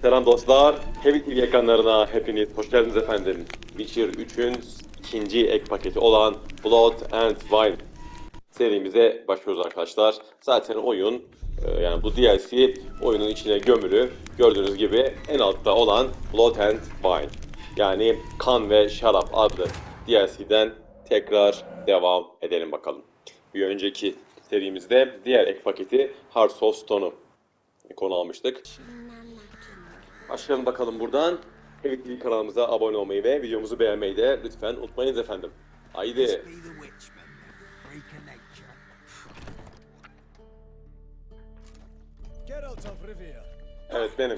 Selam dostlar, Heavy TV ekranlarına hepiniz hoş geldiniz efendim. Witcher 3'ün ikinci ek paketi olan Blood and Wine serimize başlıyoruz arkadaşlar. Zaten oyun, yani bu DLC oyunun içine gömülü. Gördüğünüz gibi en altta olan Blood and Wine, yani kan ve şarap adlı DLC'den tekrar devam edelim bakalım. Bir önceki serimizde diğer ek paketi Hearts of Stone'u konu almıştık. Başlayalım bakalım buradan. Heavy TV kanalımıza abone olmayı ve videomuzu beğenmeyi de lütfen unutmayınız efendim. Haydi. Geralt of Rivia. Evet benim.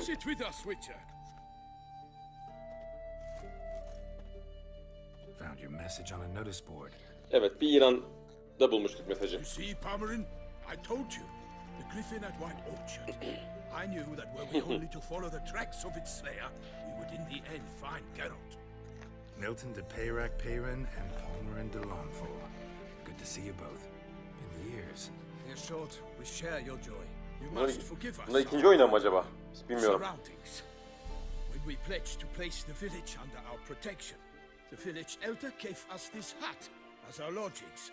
Found your message on a notice board. Evet, bir İran'da bulmuştuk mesajı. You see, Palmerin, I told you. The griffin at White Orchard. I knew that were we only to follow the tracks of its slayer, we would in the end find Geralt. Milton de Peyrin and Palmerin de Lawnfall. Good to see you both. Been years. In short, we share your joy. You must forgive us. Bunlar ikinci oyundan mı acaba? Bilmiyorum. Surroundings. When we pledged to place the village under our protection, the village elder gave us this hut as our lodgings.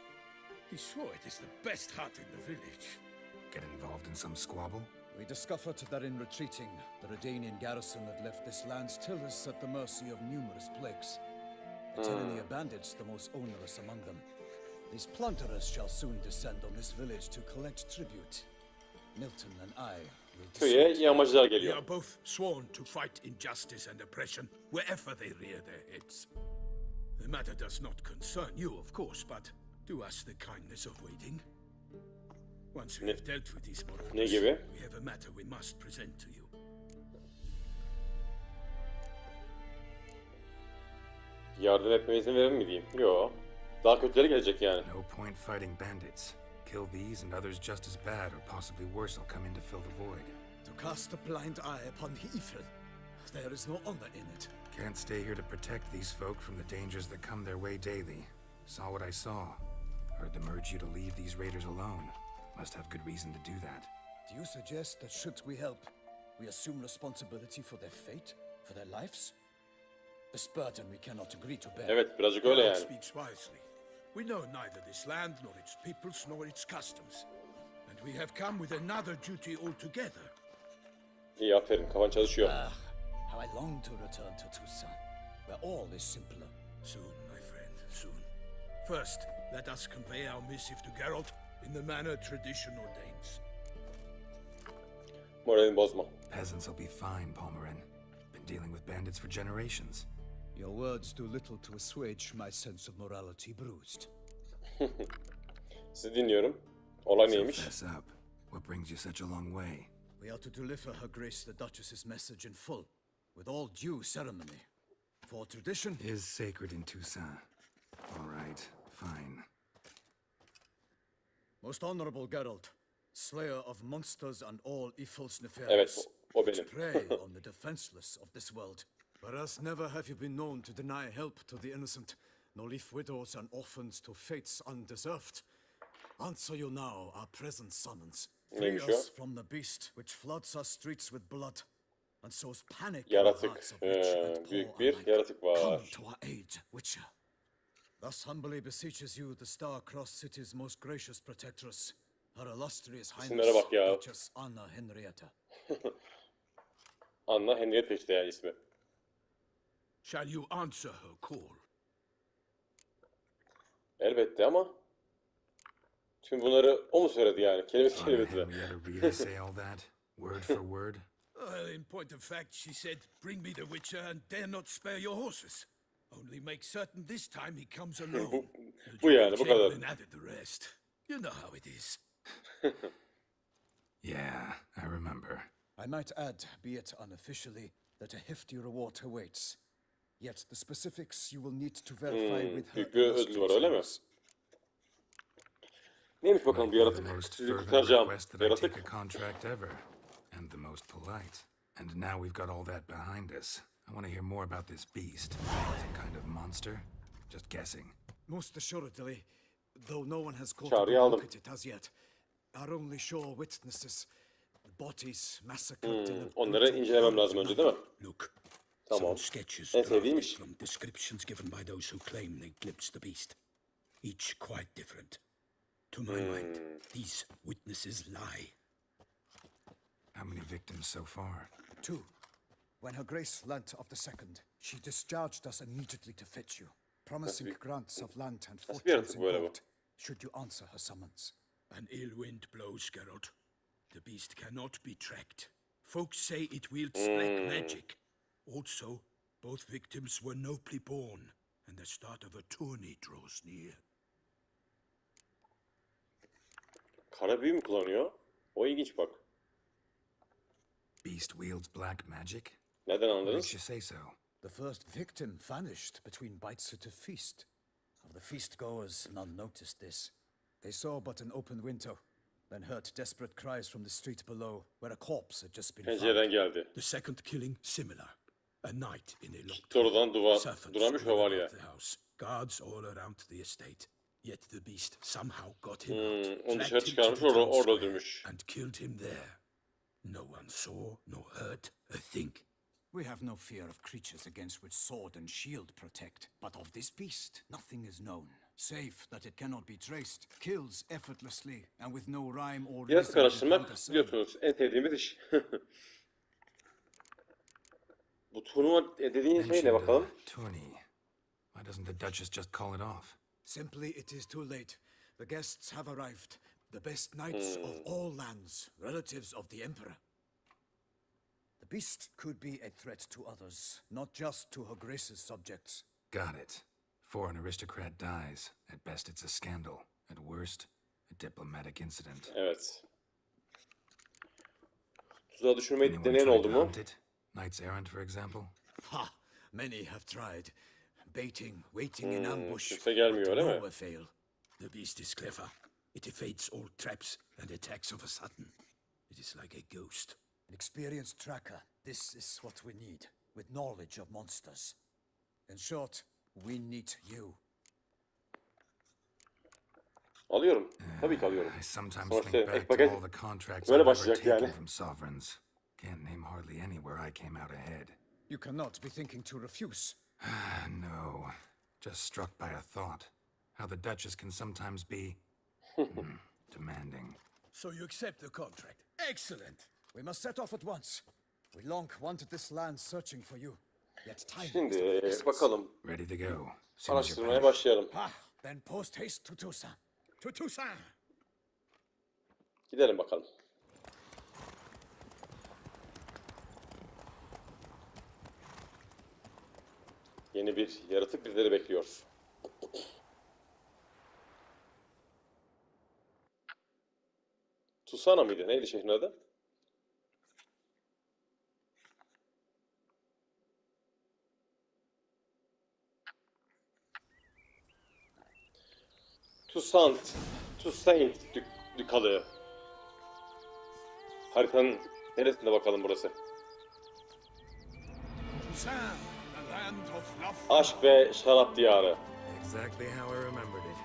He swore it is the best hut in the village. Get involved in some squabble? We discovered that in retreating, the Redanian garrison that left this land still is at the mercy of numerous plagues. The tyranny of bandits, the most onerous among them. These plunderers shall soon descend on this village to collect tribute. Milton and I will Köye yağmacılar We geliyor. are both sworn to fight injustice and oppression wherever they rear their heads. The matter does not concern you, of course, but do us the kindness of waiting. Once we have dealt with these Ne marauders, gibi? we have a matter we must present to you. Yardım etmeye izin verir mi diyeyim? Yo. Daha kötüleri gelecek yani. No point fighting bandits. Kill these and others just as bad or possibly worse will come in to fill the void. To cast a blind eye upon the evil. There is no honor in it. Can't stay here to protect these folk from the dangers that come their way daily. Saw what I saw. Heard them urge you to leave these raiders alone. Must have good reason to do that. Do you suggest that should we help, we assume responsibility for their fate, for their lives? This burden we cannot agree to bear. Evet, birazcık öyle Geralt yani. speaks wisely. We know neither this land, nor its peoples, nor its customs. And we have come with another duty altogether. İyi, aferin, kafan çalışıyor. How I long to return to Toussaint, where all is simpler. Soon, my friend, soon. First, let us convey our missive to Geralt in the manner tradition ordains. Moralini bozma. Peasants will be fine, Palmerin. Been dealing with bandits for generations. Your words do little to assuage my sense of morality bruised. Sizi dinliyorum. Olay So neymiş? fess up. What brings you such a long way? We are to deliver Her Grace the Duchess's message in full, with all due ceremony. For tradition Is sacred in Toussaint. All right, fine. Most honorable Geralt, slayer of monsters and all evils nefarious, Evet, o benim. prey on the defenseless of this world. Whereas never have you been known to deny help to the innocent, nor leave widows and orphans to fates undeserved. Answer you now our present summons. Free Neymiş o? us from the beast which floods our streets with blood, and sows panic in the Yaratık. hearts of rich and Büyük poor bir alike. yaratık Come var. to our aid, Witcher. Thus humbly beseeches you the Star-Crossed City's most gracious protectress, Her illustrious İsimlere Highness, bak ya. Duchess Anna Henrietta. Anna Henriette işte yani ismi. Shall you answer her call? Elbette ama şimdi bunları o mu söyledi yani? Kelimesi On kelimesine. Henrietta really say all that? Word for word? Well, in point of fact, she said, bring me the Witcher and dare not spare your horses. Only make certain this time he comes alone. Bu yani, bu kadar. Chamberlain added the rest. You know how it is. Yeah, I remember. I might add, be it unofficially, that a hefty reward awaits. Yet the specifics you will need to verify with her büyük bir ödül var, öyle mi? illustrious. Neymiş bakalım bu The yaratık? most Sizi fervent kurtaracağım. request that I take Yaratık. a contract ever, and the most polite. And now we've got all that behind us. I want to hear more about this beast. Some kind of monster? Just guessing. Most assuredly, though no one has caught a Çağrıyı good aldım. look at it as yet. Our only sure witnesses, bodies massacred in a Onları brutal incelemem lazım önce değil mi? Look. Tamam. Some sketches En sevdiğim drafted iş. from descriptions given by those who claim they glimpsed the beast. Each quite different. To my mind, these witnesses lie. How many victims so far? 2. When Her Grace learnt of the second, she discharged us immediately to fetch you, promising grants of land and Nasıl bir fortunes yaratık in böyle bu? gold, should you answer her summons. An ill wind blows, Geralt. The beast cannot be tracked. Folks say it wields black magic. Also, both victims were nobly born, and the start of a tourney draws near. Kara büyü mü kullanıyor? O ilginç bak. Beast wields black magic? Nereden What anladınız? makes you say so? The first victim vanished between bites at a feast. Of the feast goers, none noticed this. They saw but an open window, then heard desperate cries from the street below, where a corpse had just been found. Pencereden geldi. The second killing similar. A night in a locked Doğrudan servants duran bir all şövalye. about the house, guards all around the estate. Yet the beast somehow got him out, Onu dragged dışarı him çıkarmış, to the town orada square, öldürmüş. and killed him there. No one saw nor heard a thing. We have no fear of creatures against which sword and shield protect, but of this beast nothing is known, save that it cannot be traced, kills effortlessly, and with no rhyme or Yaratık reason. araştırmak biliyorsunuz en sevdiğimiz iş. Bu turnuva dediğin şey ne bakalım? Tourney. Why doesn't the Duchess just call it off? Simply it is too late. The guests have arrived. The best knights of all lands, relatives of the Emperor. The beast could be a threat to others, not just to Her Grace's subjects. Got it. Before an aristocrat dies, at best it's a scandal. At worst, a diplomatic incident. Evet. Tuzağa düşürmeyi Anyone deneyen tried oldu to mu? hunt it? Knights errant, for example? Ha! Many have tried. Baiting, waiting in ambush, kimse gelmiyor, but öyle mi? no avail. The beast is clever. It evades all traps and attacks of a sudden. It is like a ghost. An experienced tracker, this is what we need, with knowledge of monsters. In short, we need you. Alıyorum. Tabii ki alıyorum. I sometimes Sonuçta think ek back to paket all the contracts böyle I've ever başlayacak taken yani. from sovereigns. Can't name hardly any where I came out ahead. You cannot be thinking to refuse. No, just struck by a thought. How the Duchess can sometimes be demanding. So you accept the contract. Excellent. We must set off at once. We long wanted this land searching for you. Yet time is Şimdi of the essence. bakalım. Ready to go. Soon as you're Araştırmaya back. başlayalım. Ah, then post haste to Toussaint. To Toussaint. Gidelim bakalım. Yeni bir yaratık bizleri bekliyor. Tusana mıydı? Neydi şehrin adı? Toussaint Dükalığı. Haritanın neresinde bakalım burası? Toussaint, the land of love. Aşk ve şarap diyarı. Exactly how I remembered it.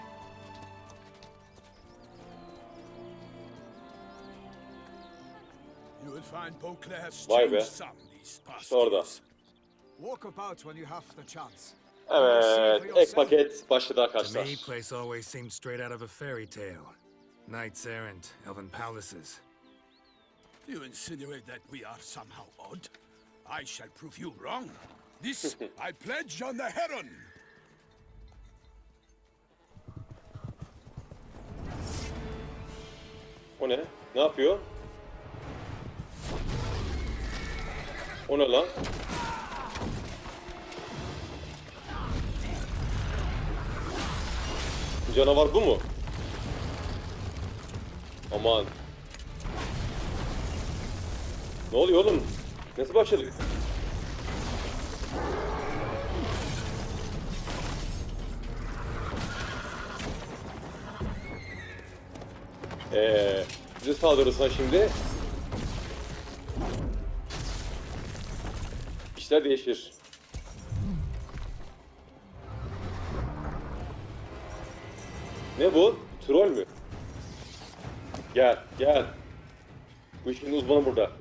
You will find Beauclair's Vay be. changed some these past İşte orada. years. Walk about when you have the chance. Evet, ek paket başladı To arkadaşlar. me, place always seemed straight out of a fairy tale. Knights errant, elven palaces. You insinuate that we are somehow odd? I shall prove you wrong. This I pledge on the Heron. O ne? Ne yapıyor? O ne lan? Bu canavar bu mu? Aman. Ne oluyor oğlum? Nasıl başladık? Bize saldırırsan şimdi işler işler değişir. Ne bu? Troll mü? Gel, gel. Bu işin uzmanı burada.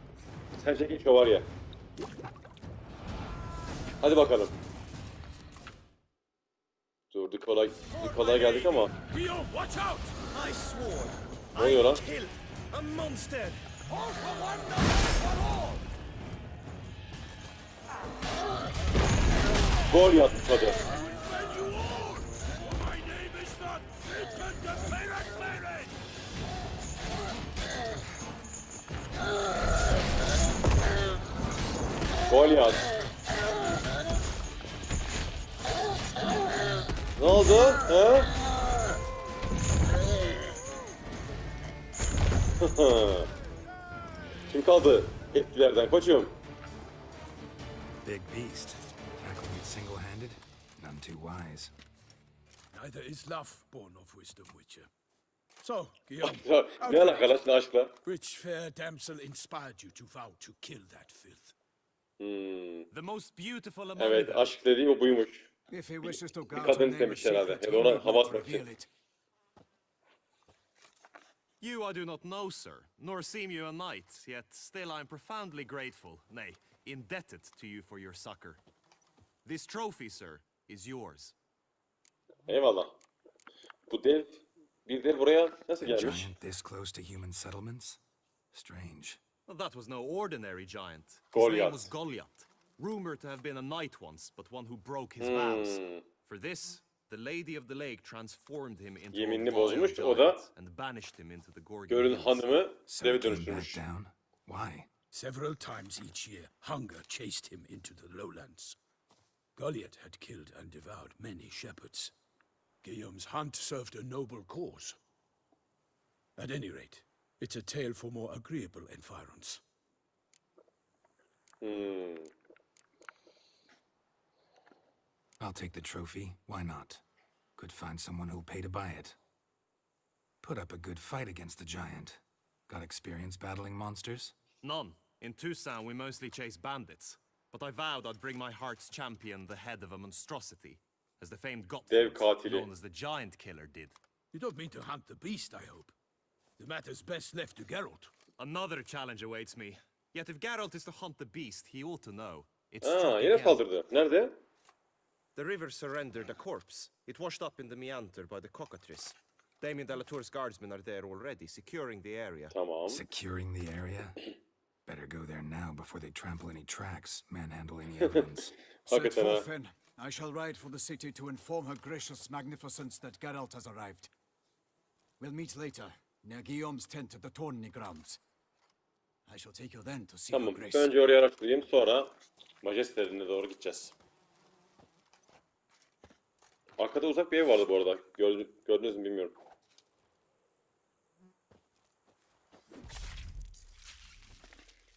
Sen çekin şu var ya. Hadi bakalım. Dur, Nikola'ya geldik ama. Guillaume, watch out! I swore Ne oluyor lan? I'd kill a monster. All for one, not for all! Gol yaptı tadı. I will defend you all! My name is not Lieutenant Clary! Gol yaptı. Ne oldu? He? Kim kaldı etkilerden koçum? Big beast. Tackling it single-handed? None too wise. Neither is love born of wisdom, Witcher. So, Guillaume, Ne alakalı şimdi aşkla? which fair damsel inspired you to vow to kill that filth? The most beautiful among Evet, them. aşk dediği o buymuş. If he wishes to Bir guard kadın her name a istemiş herhalde. secret, Ya he da ona need hava not atmak reveal için. it. You I do not know, sir, nor seem you a knight, yet still I am profoundly grateful, nay, indebted to you for your succor. This trophy, sir, is yours. Eyvallah. Bir dev buraya nasıl A gelmiş? giant this close to human settlements? Strange. Well, that was no ordinary giant. His Goliath. name was Goliath, rumored to have been a knight once, but one who broke his vows. For this, the Lady of the Lake transformed him into Yeminini a royal bozmuş, o da giant and banished him into the Gorgon Görün Hills. hanımı So deve he came back dönüştürmüş. down? Why? Several times each year, hunger chased him into the lowlands. Goliath had killed and devoured many shepherds. Guillaume's hunt served a noble cause. At any rate, it's a tale for more agreeable environs. I'll take the trophy. Why not? Could find someone who'll pay to buy it. Put up a good fight against the giant. Got experience battling monsters? None. In Tucson, we mostly chase bandits. But I vowed I'd bring my heart's champion the head of a monstrosity, as the famed Dev Gottfried, katili. known as the Giant Killer, did. You don't mean to hunt the beast, I hope. The matter's best left to Geralt. Another challenge awaits me. Yet if Geralt is to hunt the beast, he ought to know. It's Aa, struck yine again. saldırdı. Nerede? The river surrendered a corpse. It washed up in the meander by the cockatrice. Damien Delatour's guardsmen are there already, securing the area. Tamam. Securing the area? Better go there now before they trample any tracks, manhandle any evidence. Set Hakikaten ha. forth then. I shall ride for the city to inform her gracious magnificence that Geralt has arrived. We'll meet later, near Guillaume's tent at the Tourney grounds. I shall take you then to see her Tamam. grace. Önce oraya araştırayım, sonra majestelerine doğru gideceğiz. Arkada uzak bir ev vardı bu arada. Gördünüz mü bilmiyorum.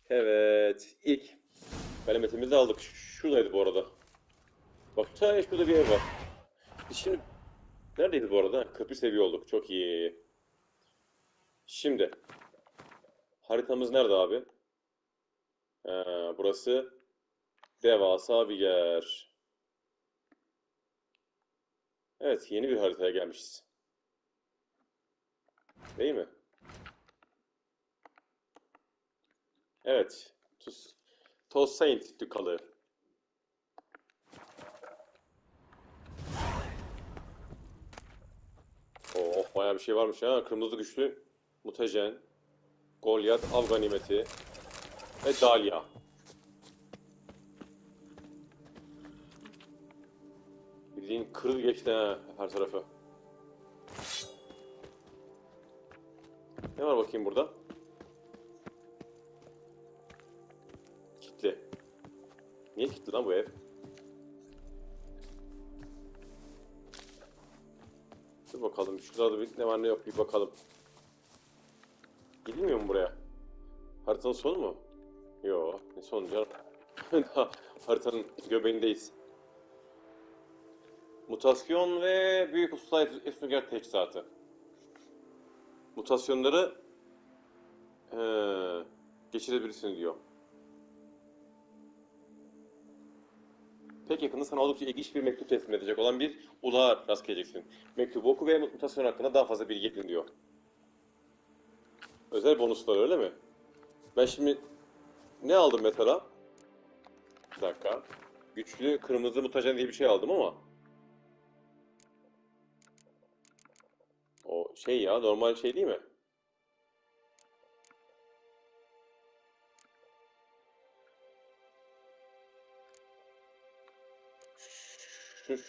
Evet. İlk ganimetimizi aldık. Şuradaydı bu arada. Bak şurada bir ev var. Biz şimdi neredeydi bu arada? 41 seviye olduk. Çok iyi. Şimdi haritamız nerede abi? Burası devasa bir yer. Evet, yeni bir haritaya gelmişiz. Değil mi? Evet. Tosaint Dükalı. Oh, bayağı bir şey varmış ha. Kırmızı güçlü, mutajen, Goliath, av ganimeti ve Dahlia. Bildiğin kırıl geçti ha her tarafı. Ne var bakayım burada? Kilitli. Niye kilitli lan bu ev? Dur bakalım. Şurada bir ne var ne yok bir bakalım. Gidilmiyor mu buraya? Haritanın sonu mu? Yo, ne sonu canım? Daha haritanın göbeğindeyiz. Mutasyon ve büyük usta efsugar teçhizatı. Mutasyonları geçirebilirsin diyor. Pek yakında sana oldukça ilginç bir mektup teslim edecek olan bir ulağa rast geleceksin. Mektubu oku ve mutasyon hakkında daha fazla bilgi edin diyor. Özel bonuslar öyle mi? Ben şimdi ne aldım mesela? Bir dakika. Güçlü kırmızı mutajen diye bir şey aldım ama. O şey ya, normal şey değil mi?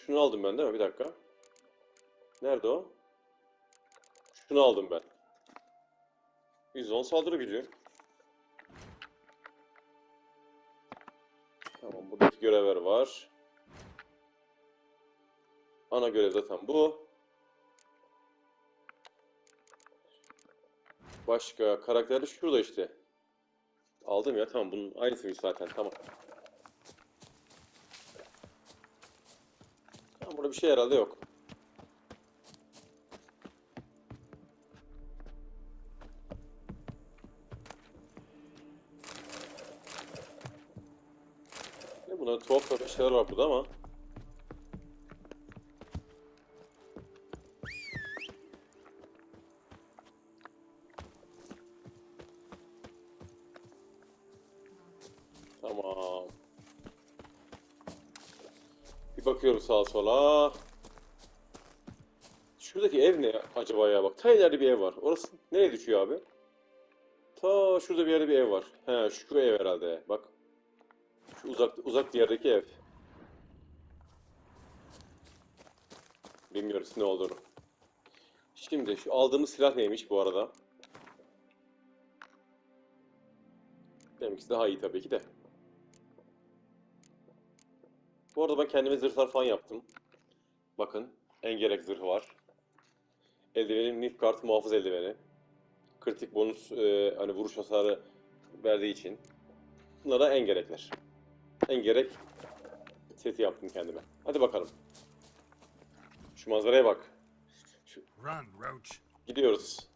Şunu aldım ben değil mi? Bir dakika. Nerede o? Şunu aldım ben. 110 saldırı gücü. Tamam, buradaki görevler var. Ana görev zaten bu. Başka karakterler şurada işte. Aldım ya, tamam, bunun aynısıymış zaten, tamam. Tamam, burada bir şey herhalde yok. Bunlar tuhaf bir şeyler var burada ama. Tamam. Bir bakıyorum sağa sola. Şuradaki ev ne acaba ya? Bak, ta ileride bir ev var. Orası nereye düşüyor abi? Ta şurada bir yerde bir ev var. He, şu ev herhalde. Bak. Şu uzak bir yerdeki ev. Bilmiyoruz ne olduğunu. Şimdi şu aldığımız silah neymiş bu arada? Benimkisi daha iyi tabii ki de. Bu arada ben kendime zırhlar falan yaptım. Bakın, engerek zırhı var. Eldivenim Nilfgaard muhafız eldiveni. Kritik bonus hani vuruş hasarı verdiği için. Bunlara engerekler. Engerek seti yaptım kendime. Hadi bakalım. Şu manzaraya bak. Run, Roach. Gidiyoruz.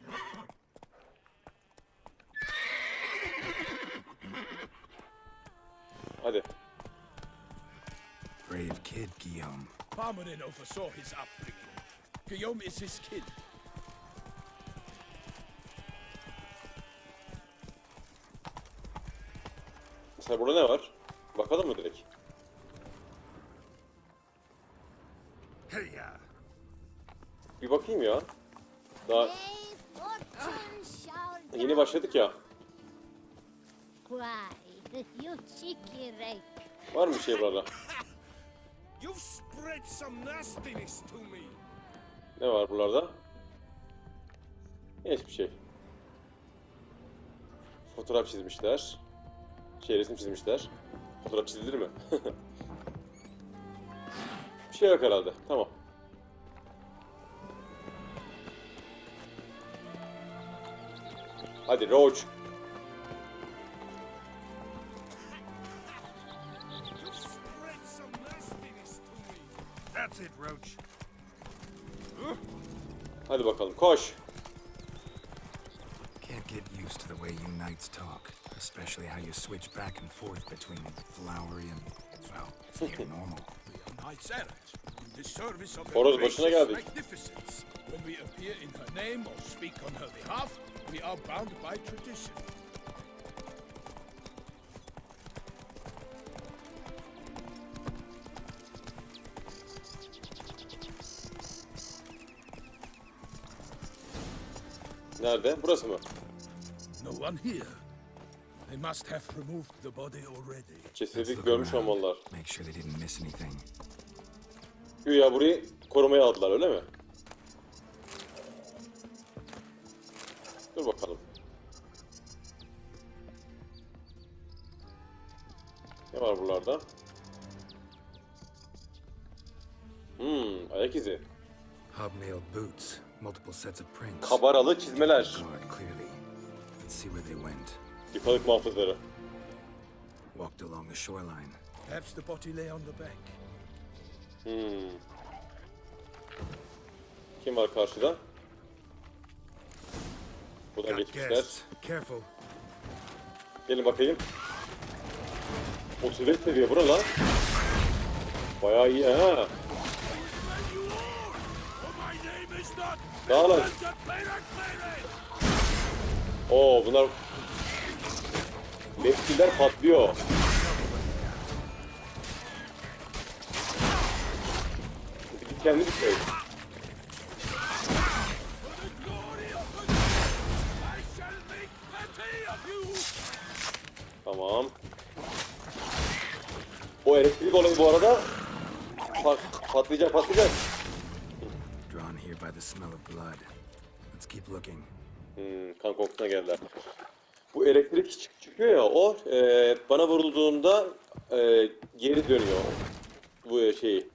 Hadi. Brave kid, Guillaume. Parmanin oversaw his upbringing. Guillaume is his kid. Mesela burada ne var? Bakalım mı direkt? Hey ya. Bir bakayım ya. Daha yeni başladık ya. Var mı bir şey burada? You've spread some nastiness to me. Ne var buralarda? Hiçbir şey. Fotoğraf çizmişler. Resim çizmişler. Fotoğraf çizilir mi? Bir şey yok herhalde. Tamam. Hadi Roach. You've spread some nastiness to me. That's it, Roach. Hadi bakalım, koş. Can't get used to the way you knights talk, especially how you switch back and forth between flowery and, well, you're normal. We are knights errant in the service of Horoz her başına gracious geldik. magnificence. When we appear in her name or speak on her behalf, we are bound by tradition. Nerede? Burası mı? No one here. They must have removed the body already. Let's Cesedi look görmüş around, olmalılar. make sure they didn't miss anything. Güya burayı korumaya aldılar, öyle mi? Dur bakalım. Ne var buralarda? Ayak izi. Hobnailed boots, multiple sets of prints. Kabaralı çizmeler. Guard clearly. Let's see where they went. Yıkalık muhafızları. Walked along the shoreline. Perhaps the body lay on the bank. Kim var karşıda? Buradan Got geçmişler. guests. Careful. Gelin bakayım. 35 seviye bura lan. Bayağı iyi ha. Daha lan. Oo bunlar mevkiler patlıyor. Kendi bir şey. Tamam. O elektrik olayı bu arada patlayacak. Drawn here by the smell of blood. Let's keep looking. Kan kokusuna geldiler. Bu elektrik çıkıyor ya, o bana vurulduğunda geri dönüyor. Bu şeyi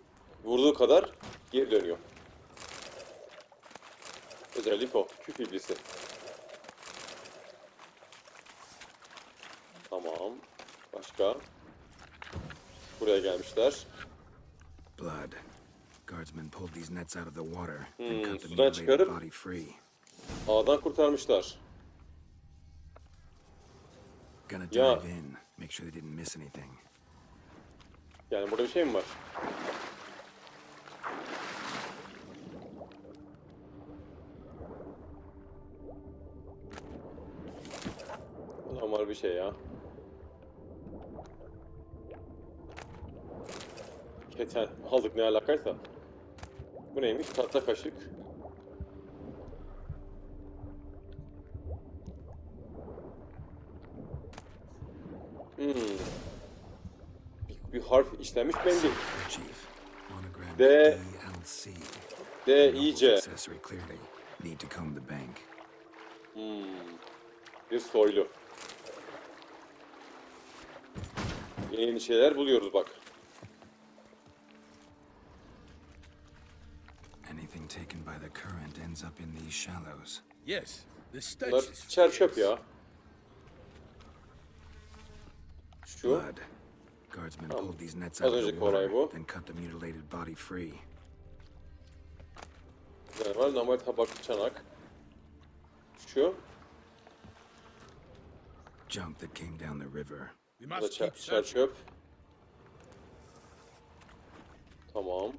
vurduğu kadar geri dönüyor. Özellik o. Küf iblisi. Tamam. Başka? Buraya gelmişler. Blood. Guardsmen pulled these nets out of the water and cut the sudan mutilated çıkarıp body free. ağdan kurtarmışlar. Gonna Ya. dive in, make sure they didn't miss anything. Yani burada bir şey mi var? Normal bir şey ya. Keten aldık ne alakaysa. Bu neymiş? Tahta kaşık. Bir harf işlenmiş belli. Chief. Monogram D. DLC. D iyice. Accessory clearly. Need to comb the bank. Bir soylu. Yeni şeyler buluyoruz bak. Anything taken by the current ends up in these shallows. Yes, the Bunlar stench is çer çöp fierce. ya. Şu. Blood. Guardsmen pulled these nets Az out of the önceki olay water, bu. then cut the mutilated body free. Ne var? Normal tabaklı çanak. Şu. Junk that came down the river. We Bu da must çer keep searching. çöp. Tamam.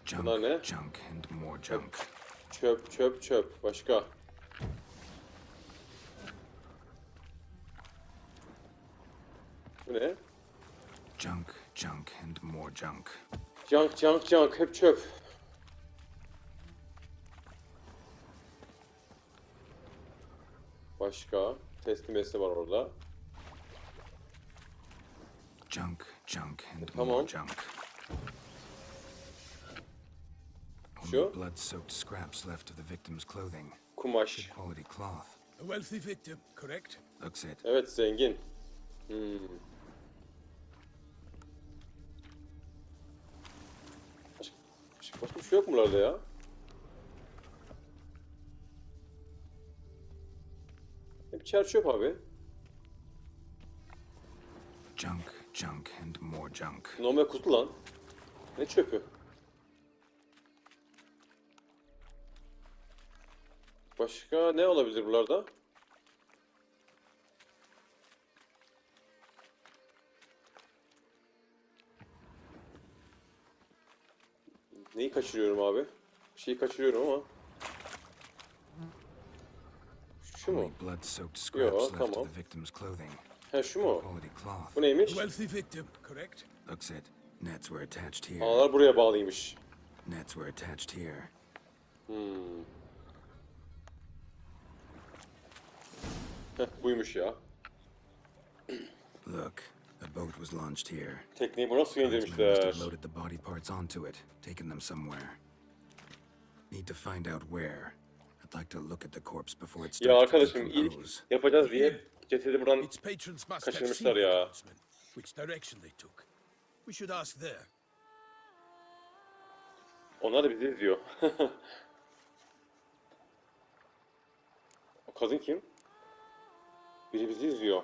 Junk, Bunlar ne? junk, and more junk. Çöp. Başka. Bu ne? Junk, junk, and more junk. Junk. Hep çöp. Başka. Teslimesi var orada. Junk, junk, and Tamam. more junk. Şu. Only blood-soaked scraps left of the victim's clothing. Kumaş. Quality cloth. A wealthy victim, correct? Looks it. Evet, zengin. Başka bir şey yok mu buralarda ya? Hep çer çöp abi. Junk, junk, and more junk. Normal kutu lan. Ne çöpü? Başka ne olabilir buralarda? Neyi kaçırıyorum abi? Bir şeyi kaçırıyorum ama. Şu mu? Only blood-soaked scraps left tamam. of the victim's clothing. Ha şu mu? Quality cloth. Bu A neymiş? wealthy victim, correct? Looks it. Nets were attached here. Ağlar buraya bağlıymış. Nets were attached here. Buymuş ya. Look, a boat was launched here. Tekneyi buna suya Guardsmen must indirmişler. have loaded the body parts onto it, taken them somewhere. Need to find out where. I'd like to look at the corpse before it starts Ya to arkadaşım ilk decompose. yapacağız diye cesedi buradan Its patrons must have kaçırmışlar seen the ya. guardsmen, which direction they took. We should ask there. Onlar da bizi izliyor. O kadın kim? Biri bizi izliyor.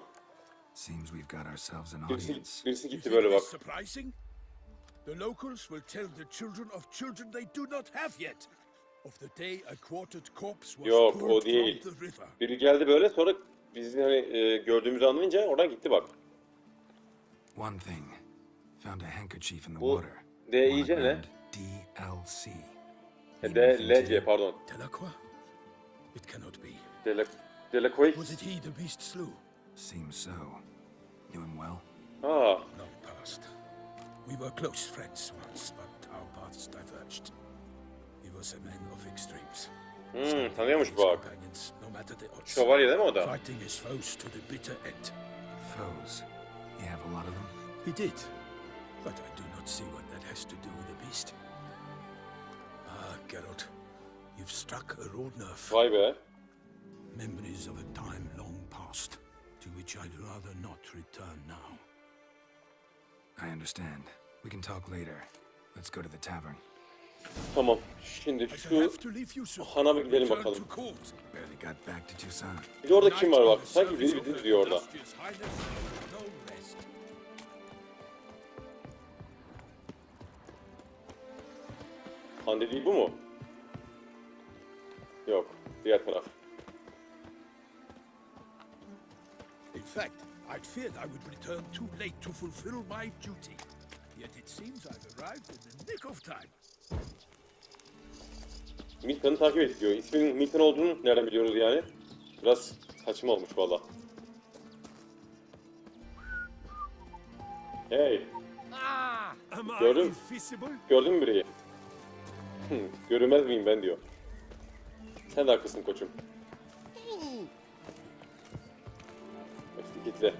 Seems we've got ourselves an Birisi, audience. birisi You gitti think böyle bak. this surprising? The locals will tell the children of children they do not have yet of the day a quartered corpse was Yok, o pulled değil. from the river. Biri geldi böyle, sonra bizi hani gördüğümüzü anlayınca oradan gitti bak. One thing. Found a handkerchief in the Bu water. D-İ-C ne? Monogrammed DLC. D-L-C pardon. Delacroix? It cannot be. Delacroix. Was it he the beast slew? Seems so. Knew him well? Aa, Long past. We were close friends once, but our paths diverged. He was a man of extremes. tanıyormuş bak. Companions, no matter the odds. Şövalye değil mi o da? Fighting his foes to the bitter end. Foes. You have a lot of them? He did, but I do not see what that has to do with the beast. Ah, Geralt, you've struck a raw nerve. Vay be. Memories of a time long past, to which I'd rather not return now. I understand. We can talk later. Let's go to the tavern. Tamam. Şimdi I shall şu have to leave you soon. hana bir gidelim Return bakalım. to court. Barely got back to Tucson. Bir de orada kim var bak. Sanki biri bizi diyor orada. Illustrious Highness, no rest. Han dediği bu mu? Yok. Diğer taraf. In fact, I'd feared I would return too late to fulfill my duty. Yet it seems I've arrived in the nick of time. Milton'u takip ediyor. İsminin Milton olduğunu nereden biliyoruz yani? Biraz saçma olmuş valla. Hey, Am Gördüm. I invisible? gördün mü bireyi? Görünmez miyim ben diyor. Sen de haklısın koçum. Gitle.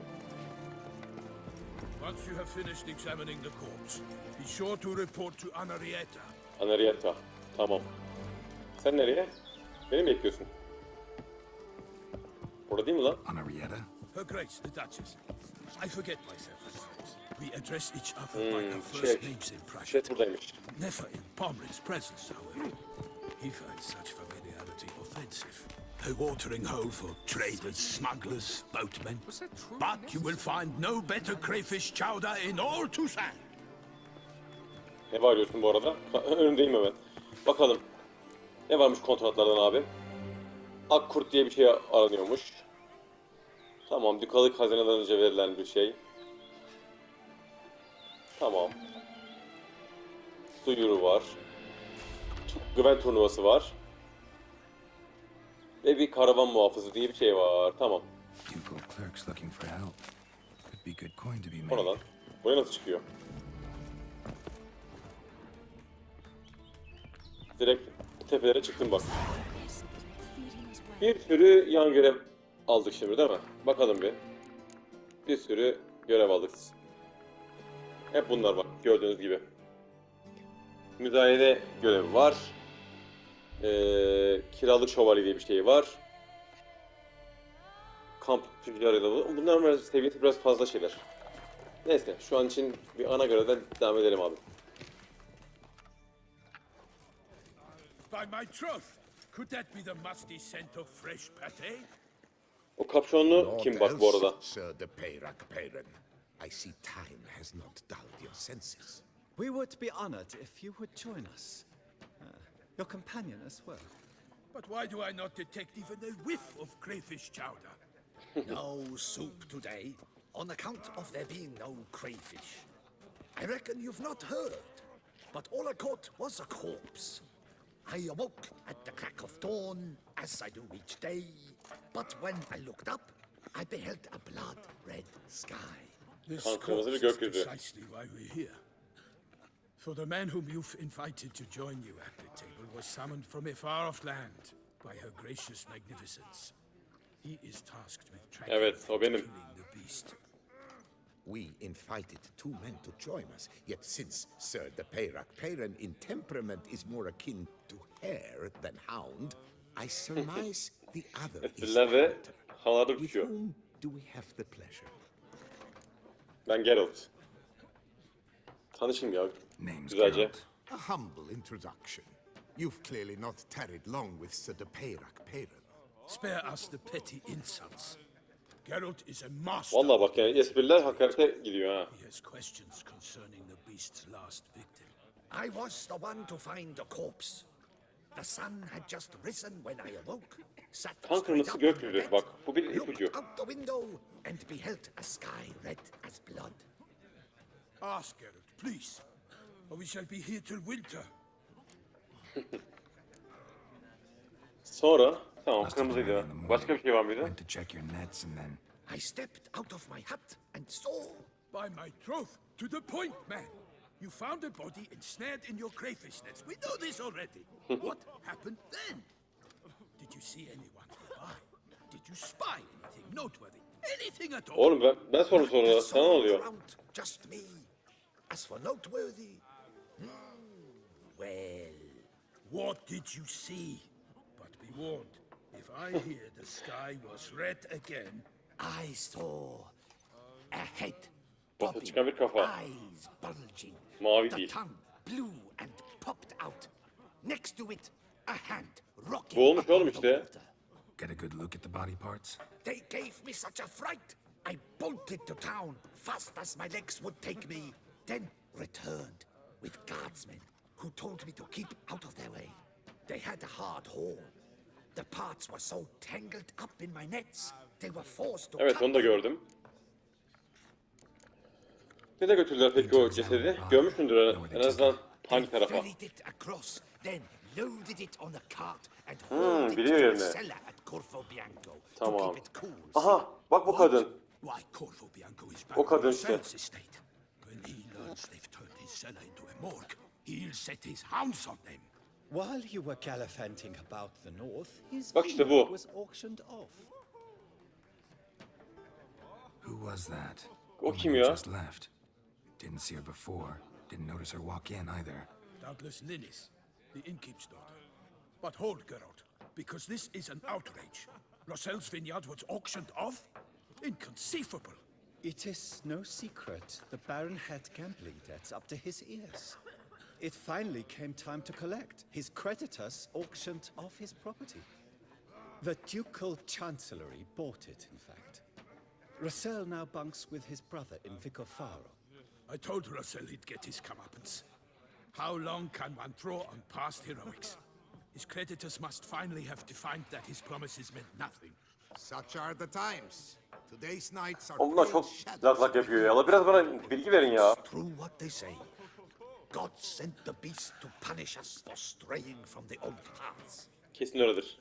Once you have finished examining the corpse, be sure to report to Anarietta. Anarietta. Tamam. Sen nereye? Beni mi bekliyorsun? Orada değil mi lan? Anarietta? Her Grace, the Duchess. I forget myself at times. We address each other by our first Şey, names in private. şey buradaymış. Never in Pomri's presence, however. He finds such familiarity offensive. A watering hole for traders, smugglers, boatmen. But you will find no better crayfish chowder in all Tucson. Ne var diyorsun bu arada? Önündeyim hemen. Bakalım. Ne varmış kontratlardan abi? Akkurt diye bir şey aranıyormuş. Tamam, dükalık hazineden önce verilen bir şey. Tamam. Duyuru var. Güven turnuvası var. Ve bir karavan muhafızı diye bir şey var. Tamam. Ducal clerks looking for help. Could be good coin to be O ne made. lan? Buraya nasıl çıkıyor? Direkt tepelere çıktım bak. Bir sürü yan görev aldık şimdi değil mi? Bakalım bir. Bir sürü görev aldık. Hep bunlar bak gördüğünüz gibi. Müdahale görevi var. Kiralık şövalye diye bir şey var. Kamp tüccarıyla. Bunların seviyesi biraz fazla şeyler. Neyse şu an için bir ana görevden devam edelim abi. By my troth, could that be the musty scent of fresh pate? O kapşonlu kim bak bu arada? Sir de Peyrak Peyren. I see time has not dulled your senses. We would be honored if you would join us. Your companion as well. But why do I not detect even a whiff of crayfish chowder? No soup today, on account of there being no crayfish. I reckon you've not heard, but all I caught was a corpse. I awoke at the crack of dawn, as I do each day, but when I looked up, I beheld a blood-red sky. This Kan kırmızı bir corpse is gökyüzü. precisely why we're here. For the man whom you've invited to join you at the table was summoned from a far-off land by her gracious magnificence. He is tasked with tracking Evet, o and benim. killing the beast. We invited two men to join us, yet since Sir de Peyrak Peyren in temperament is more akin to hare than hound, I surmise the other is Espriler ve hunter. havalarda With uçuyor. whom do we have the pleasure? Ben Geralt. Tanışın ya. Name's Güzelce. Geralt. A humble introduction. You've clearly not tarried long with Sir de Peyrak Peyren. Spare us the petty insults. Geralt is a master. Vallahi bak yani espriler hakarete gidiyor ha. He has questions concerning the beast's last victim. I was the one to find the corpse. The sun had just risen when I awoke. Sat Kan straight kırmızı up in gökyüzü. bed, Bak bu bir ipucu. looked out the window and beheld a sky red as blood. Ask Geralt, please. Or we shall be here till winter. Sonra tamam Must have been kırmızıydı. early in the morning. Başka bir şey var mıydı? Went to check your nets and then... I stepped out of my hut and saw. By my troth, to the point, man. You found a body ensnared in your crayfish nets. We know this already. What happened then? Did you see anyone nearby? Did you spy anything noteworthy? Anything at all? Oğlum ben soru sonra sana ne oluyor? Around just me. As for noteworthy, well, What did you see? But be warned, if I hear the sky was red again, I saw a head Ortaya çıkan bir kafa. eyes bulging, Mavi the değil. tongue blue and popped out. Next to it, a hand rocking Bu olmuş upon oğlum the işte. water. Get a good look at the body parts? They gave me such a fright. I bolted to town fast as my legs would take me, then returned with guardsmen who told me to keep out of their way. They had a hard haul. The parts were so tangled up in my nets, they were forced to Evet cut onu da them. gördüm. Nereye götürdüler peki o cesedi? Görmüşsündür en azından hangi They tarafa? ferried it across, then loaded it on a cart and hauled it biliyor to a yerini. cellar at Corvo Bianco to Tamam. keep it cool. Aha bak bu kadın. why Corvo Bianco is back O on kadın işte. Rosel's estate. When he learns they've turned his cellar into a morgue, he'll set his hounds on them. While you were gallivanting about the north, his Bak işte vineyard bu. was auctioned off. Who was that? O Woman kim who ya? just left. Didn't see her before. Didn't notice her walk in either. Doubtless Linnis, the innkeep's daughter. But hold, Geralt, because this is an outrage. Rosel's vineyard was auctioned off? Inconceivable. It is no secret the Baron had gambling debts up to his ears. It finally came time to collect. His creditors auctioned off his property. The Ducal Chancellery bought it, in fact. Rosel now bunks with his brother in Vicofaro. I told Rosel he'd get his comeuppance. How long can one draw on past heroics? His creditors must finally have defined that his promises meant nothing. Such are the times. Today's nights are Oğlum bunlar pale çok shadows lak lak yapıyor ya. Biraz bana bilgi verin ya. True what they say. God sent the beast to punish us for straying from the old paths. Kesin öyledir.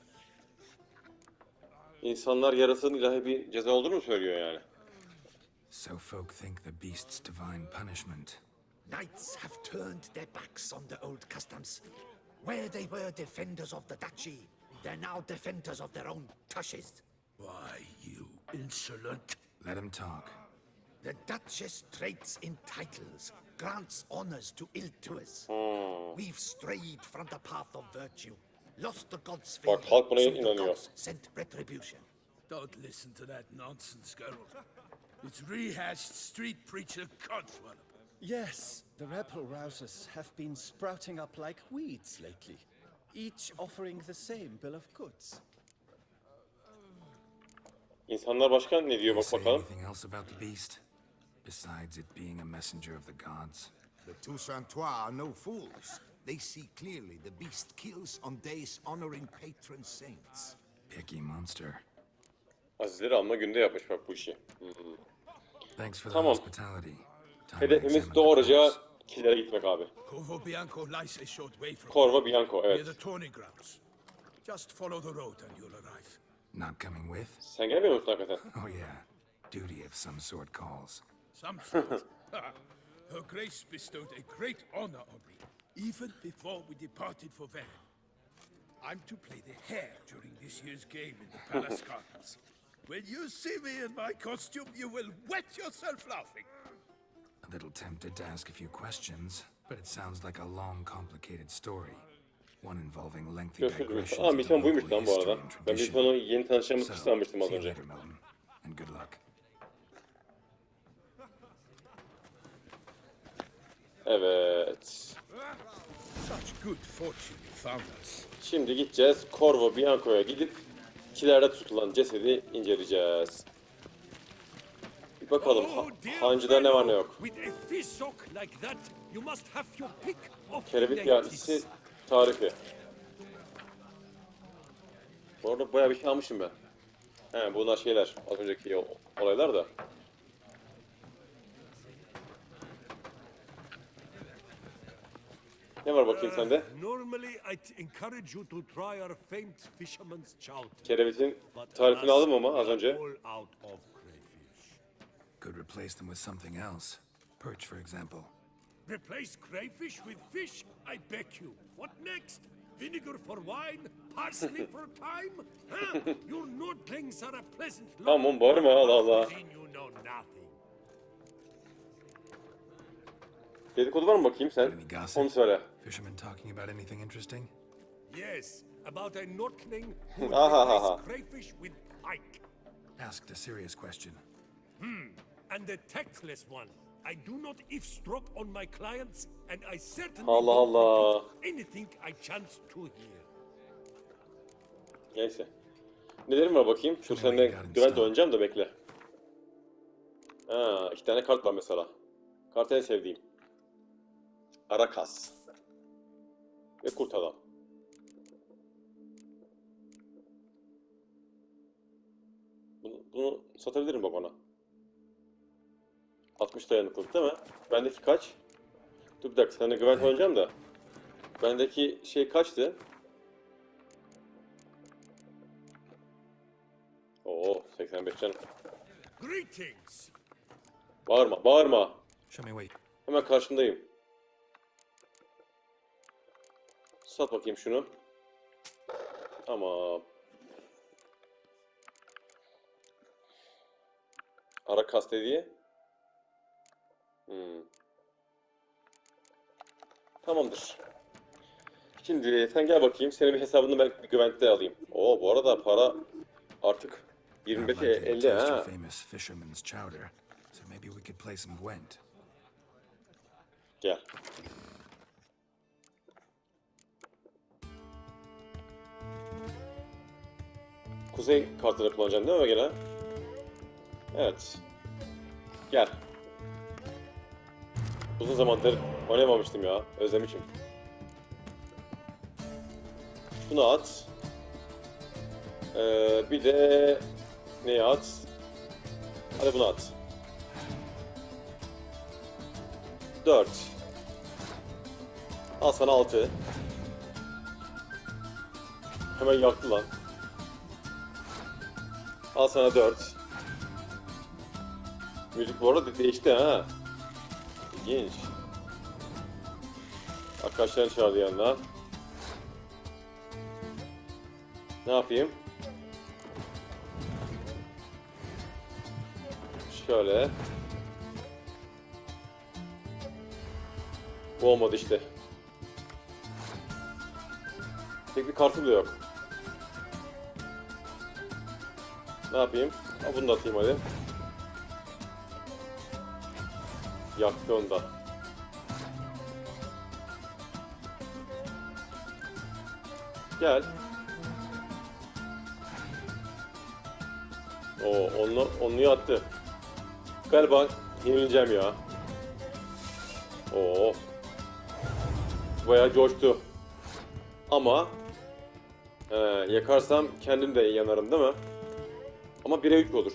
İnsanlar yarasının ilahi bir ceza olduğunu mu söylüyor yani? So folk think the beast's divine punishment. Knights have turned their backs on the old customs. Where they were defenders of the duchy, they're now defenders of their own tushes. Why, you insolent... Let him talk. The Duchess trades in titles, grants honors to ill-doers. We've strayed from the path of virtue, lost the gods' favor, Bak, halk buna so the inanıyor. gods sent retribution. Don't listen to that nonsense, Geralt. It's rehashed street preacher codswallop. Yes, the rebel rousers have been sprouting up like weeds lately, each offering the same bill of goods. İnsanlar başka ne diyor bak Say bakalım. anything else about the beast? Besides it being a messenger of the gods? The Toussaintois are no fools. They see clearly the beast kills on days honoring patron saints. Picky monster. Azizleri alma günde yapmış bak bu işi. Thanks for the Tamam. hospitality. Time to Hedefimiz examine the doğruca corpse. kilere gitmek abi. Corvo Bianco lies a short way from Corvo Bianco near evet. the tourney grounds. Just follow the road and you'll arrive. Not coming with? Sen gelmiyor musun hakikaten? Oh yeah. Duty of some sort calls. Some sort. Her Grace bestowed a great honor on me, even before we departed for Venice. I'm to play the hare during this year's game in the palace gardens. When you see me in my costume, you will wet yourself laughing. A little tempted to ask a few questions, but it sounds like a long, complicated story. One involving lengthy Gösterdim. digressions Aa into misyon buymuş local lan bu history arada. and Ben tradition. misyonu yeni tanışacağımız So, kişi sanmıştım az see you önce. later, Milton, and good luck. Evet. Such good fortune you found us. Şimdi gideceğiz. Corvo Bianco'ya gidip kilerde tutulan cesedi inceleyeceğiz. Bir bakalım hancıda ne var ne yok. With a fishhook like that, you must have your pick of Kerevit yahnisi tarifi. Bu arada bayağı bir şey almışım ben. He bunlar şeyler. Az önceki olaylar da. Ne var bakayım sende? Normally I'd encourage you to try our famed fisherman's chowder. Kerevitin tarifini aldım ama az önce. All out of crayfish. Could replace them with something else. Perch, for example. Replace crayfish with fish? I beg you. What next? Vinegar for wine? Parsley for thyme? Huh? Your nordlings are a pleasant lot. Tamam bağırma Allah Allah. You know nothing. Dedikodu var mı bakayım sen? Any gossip? Onu söyle. Fishermen talking about anything interesting? Yes, about a nordling who Ahahaha. replaced crayfish with pike. Asked a serious question. And the tactless one. I do not eavesdrop on my clients, and I certainly Allah don't Allah. repeat anything I chance to hear. Neyse. Nelerim var bakayım? Dur senden güvent oynayacağım da bekle. Ha, 2 tane kart var mesela. Kart en sevdiğim. Arakas. Ve kurt adam. Bunu satabilirim bak ona. 60 dayanıklılık değil mi? Bendeki kaç? Dur bir dakika, seninle güvent oynayacağım da. Bendeki şey kaçtı? Oo, 85 canım. Greetings. Bağırma, bağırma. Show me wait. Hemen karşındayım. Sat bakayım şunu. Tamam. Arakas dediği. Tamamdır. Şimdi sen gel bakayım. Senin bir hesabını ben bir güvente alayım. Oo, bu arada para artık I'd 25'e like you to 50 taste your ha. famous fisherman's chowder, so maybe we could play some Gwent. Gel. Kuzey kartını kullanacaksın değil mi gene? Evet. Gel. Uzun zamandır oynamamıştım ya. Özlemişim. Bunu at. Bir de neyi at? Hadi bunu at. 4. Al sana 6. Hemen yaktı lan. Al sana 4. Müzik bu arada değişti ha. İlginç. Arkadaşlarını çağırdı yanına. Ne yapayım? Şöyle. Bu olmadı işte. Tek bir kartı bile yok. Ne yapayım? Ha, bunu da atayım hadi. Yaktı onu da. Gel. Oo, onluyu attı. Galiba yenileceğim ya. Oo. Bayağı coştu. Ama yakarsam kendim de yanarım değil mi? Ama 1'e 3 olur.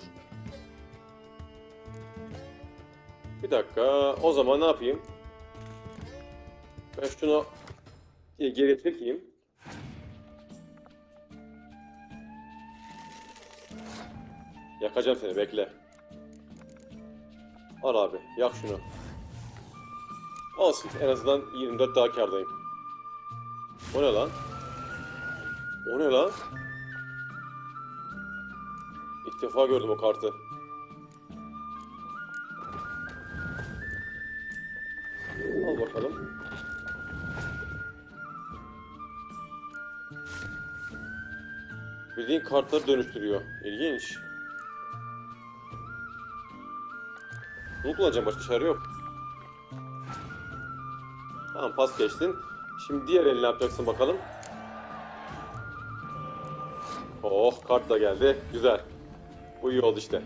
Bir dakika. O zaman ne yapayım? Ben şunu geri çekeyim. Yakacağım seni, bekle. Al abi, yak şunu. Olsun, en azından 24 daha kârdayım. O ne lan? O ne lan? İlk defa gördüm o kartı. Al bakalım. Bildiğin kartları dönüştürüyor. İlginç. Bunu kullanacağım, başka çare yok. Tamam, pas geçtin. Şimdi diğer elini yapacaksın bakalım. Oh, kart da geldi. Güzel. Bu iyi oldu işte.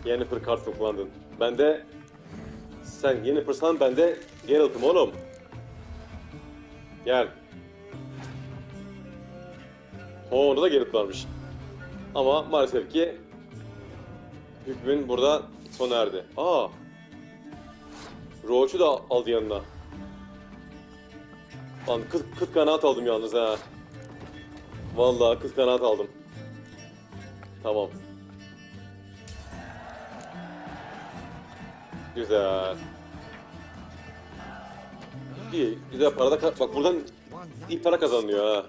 Yennefer kartını kullandın. Ben de... Sen Yennefer'san ben de Geralt'ım oğlum. Gel. Orada da Geralt varmış. Ama maalesef ki hükmün burada sona erdi. Aa. Roach'u da aldı yanına. Lan kıt kanaat aldım yalnız ha. Vallahi kıt kanaat aldım. Tamam. Güzel. İyi, güzel para da bak buradan iyi para kazanıyor ha.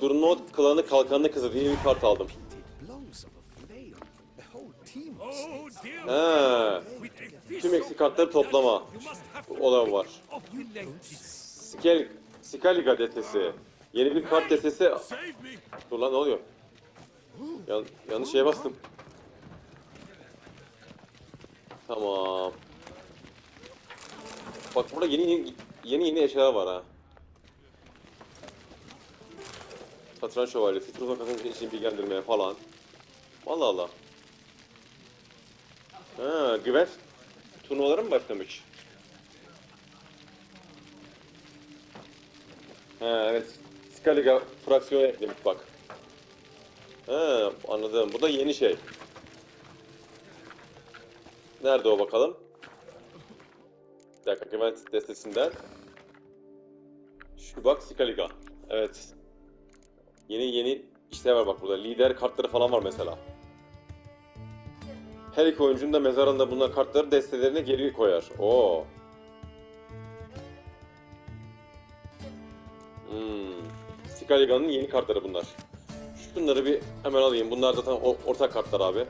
Durnot klanı kalkanlı kızı diye bir kart aldım. Ha. Tüm eksik kartları toplama. Olan var. Skaliga destesi. Yeni bir kart destesi. Dur lan ne oluyor? Yanlış şeye bastım. Tamam. Bak burada yeni eşyalar var ha. Satranç şövalyesi, turnuva kazanıcı için bilgilendirmeye falan. Allah Allah. Ha, güven turnuvaları mı başlamış? Ha evet. Skaliga fraksiyonu eklemiş bak. Ha anladım. Bu da yeni şey. Nerede o bakalım? Bir dakika, güven destesinden. Şu bak Skaliga. Evet. Yeni işler var bak burada. Lider kartları falan var mesela. Her iki oyuncunun da mezarında bulunan kartları destelerine geri koyar. Oo. Skaliga'nın yeni kartları bunlar. Şunları bir hemen alayım. Bunlar zaten ortak kartlar abi.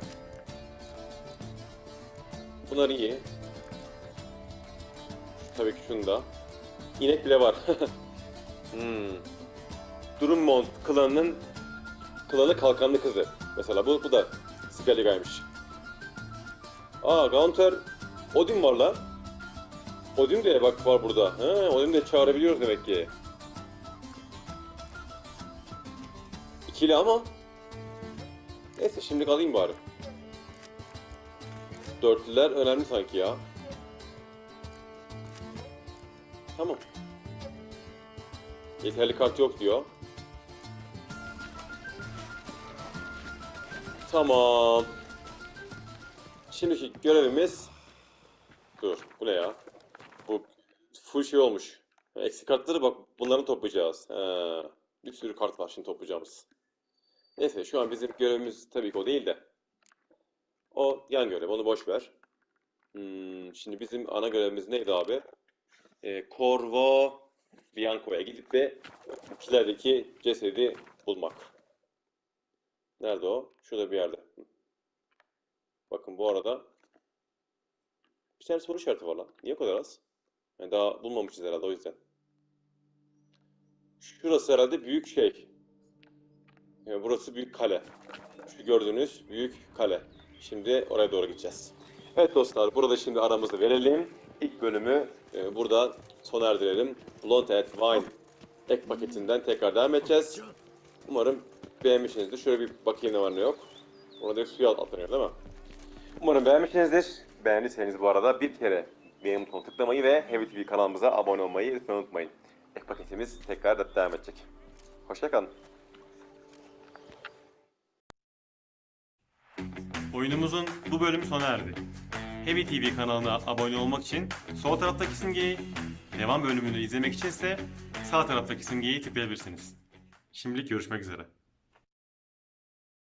Bunlar iyi. Tabii ki şunu da. İnek bile var. Drummond klanı kalkanlı kızı. Mesela bu da Skaliga'ymış. Aa Gaunter Odin var lan. Odin de bak var burada. He, Odin de çağırabiliyoruz demek ki. İkili ama. Neyse şimdilik alayım bari. Dörtlüler önemli sanki ya. Tamam. Yeterli kart yok diyor. Tamam. Şimdiki görevimiz... Dur, bu ne ya? Bu full şey olmuş. Eksik kartları bak, bunları toplayacağız. Bir sürü kart var şimdi toplayacağımız. Neyse, şu an bizim görevimiz tabii ki o değil de. O yan görev, onu boş ver. Şimdi bizim ana görevimiz neydi abi? Corvo Bianco'ya gidip ve kilerdeki cesedi bulmak. Nerede o? Şurada bir yerde. Bakın bu arada bir tane soru işareti var lan. Niye o kadar az? Yani daha bulmamışız herhalde o yüzden. Şurası herhalde büyük şey. Yani burası büyük kale. Şu gördüğünüz büyük kale. Şimdi oraya doğru gideceğiz. Evet dostlar, burada şimdi aramızı verelim. İlk bölümü burada sona erdirelim. Blood and Wine ek paketinden tekrar devam edeceğiz. Umarım beğenmişsinizdir. Şöyle bir bakayım ne var ne yok. Orada suya atlanıyor değil mi? Umarım beğenmişsinizdir. Beğendiyseniz bu arada bir kere beğen butonuna tıklamayı ve Heavy TV kanalımıza abone olmayı lütfen unutmayın. Ek paketimiz tekrar devam edecek. Hoşça kalın. Oyunumuzun bu bölümü sona erdi. Heavy TV kanalına abone olmak için sol taraftaki simgeyi, devam bölümünü izlemek için ise sağ taraftaki simgeyi tıklayabilirsiniz. Şimdilik görüşmek üzere.